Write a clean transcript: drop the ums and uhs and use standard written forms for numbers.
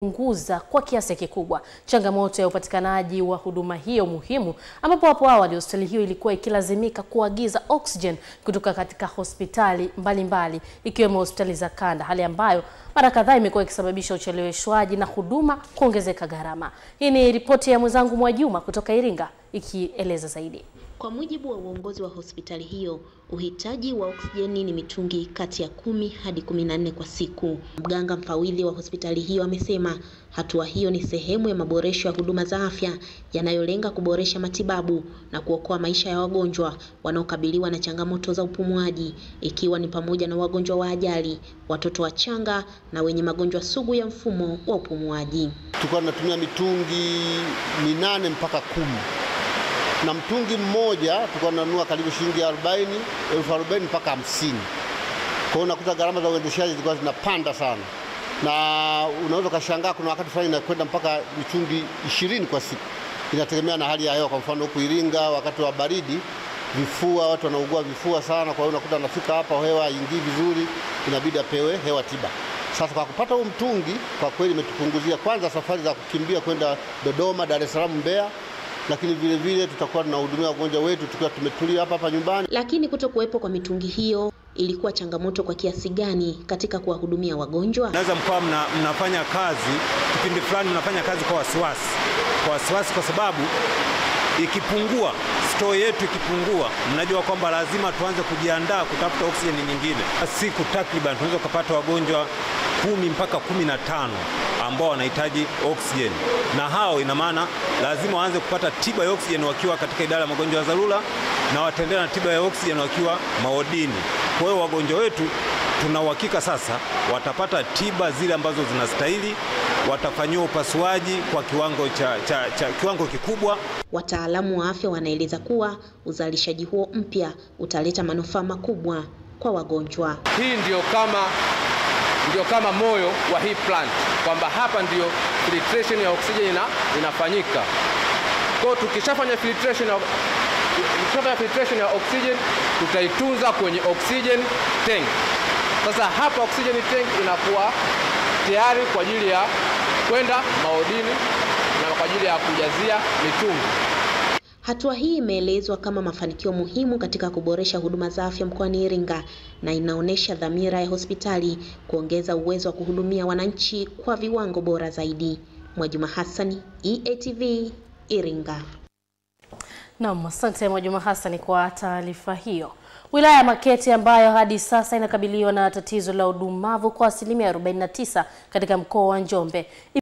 punguza kwa kiasi kikubwa changamoto ya upatikanaji wa huduma hiyo muhimu, ambapo hapo awali hospitali hiyo ilikuwa ikilazimika kuagiza oxygen kutoka katika hospitali mbalimbali ikiwemo hospitali za kanda, hali ambayo mara kadhaa imekuwa ikisababisha ucheleweshwaji na huduma kuongezeka gharama. Hii ni ripoti ya mwenzangu Mwajuma kutoka Iringa ikieleza zaidi. Kwa mujibu wa uongozi wa hospitali hiyo, uhitaji wa oksijeni ni mitungi kati ya 10 hadi 14 kwa siku. Mganga mfawidhi wa hospitali hiyo amesema hatua hiyo ni sehemu ya maboresho ya huduma za afya yanayolenga kuboresha matibabu na kuokoa maisha ya wagonjwa wanaokabiliwa na changamoto za upumuaji, ikiwa ni pamoja na wagonjwa wa ajali, watoto wachanga na wenye magonjwa sugu ya mfumo wa upumuaji. Tulikuwa tunatumia mitungi 8 mpaka 10. Na mtungi mmoja tulikuwa tunanunua karibu shilingi 40,000 mpaka 50. Kwa hiyo unakuta gharama za uendeshaji zilikuwa zinapanda sana. Na unaweza kushangaa kuna wakati fulani inakwenda mpaka mitungi 20 kwa siku. Inategemea na hali ya hewa. Kwa mfano huku Iringa wakati wa baridi, vifua, watu wanaugua vifua sana, kwa hiyo unakuta anafika hapa hewa haingii vizuri, inabidi apewe hewa tiba. Sasa kwa kupata huu mtungi kwa kweli imetupunguzia kwanza safari za kukimbia kwenda Dodoma, Dar es Salaam, Mbeya. Lakini vile vile tutakuwa tunahudumia wagonjwa wetu tukiwa tumetulia hapa nyumbani. Lakini kutokuwepo kwa mitungi hiyo ilikuwa changamoto kwa kiasi gani katika kuwahudumia wagonjwa? Naweza mkawa mnafanya kazi kipindi fulani, mnafanya kazi kwa wasiwasi kwa sababu ikipungua, store yetu ikipungua, mnajua kwamba lazima tuanze kujiandaa kutafuta oksijeni nyingine. Siku takriban tunaweza kupata wagonjwa 10 mpaka 15 ambao wanahitaji oksijeni, na hao ina maana lazima waanze kupata tiba ya oksijeni wakiwa katika idara ya magonjwa ya dharura na wataendelea na tiba ya oksijeni wakiwa maodini. Kwa hiyo wagonjwa wetu tuna uhakika sasa watapata tiba zile ambazo zinastahili, watafanyiwa upasuaji kwa kiwango kikubwa. Wataalamu wa afya wanaeleza kuwa uzalishaji huo mpya utaleta manufaa makubwa kwa wagonjwa. Hii ndio kama moyo wa hii plant, kwamba hapa ndio filtration ya oxygen inafanyika. Kwa tukishafanya filtration ya oxygen, tutaitunza kwenye oxygen tank. Sasa hapa oxygen tank inakuwa tayari kwa ajili ya kwenda maodini na kwa ajili ya kujazia mitungi. Hatua hii imeelezwa kama mafanikio muhimu katika kuboresha huduma za afya mkoani Iringa na inaonesha dhamira ya hospitali kuongeza uwezo wa kuhudumia wananchi kwa viwango bora zaidi. Mwajuma Hassani, EATV, Iringa. Naam, asante Mwajuma Hassani kwa taarifa hiyo. Wilaya ya Makete ambayo hadi sasa inakabiliwa na tatizo la udumavu kwa 49% katika mkoa wa Njombe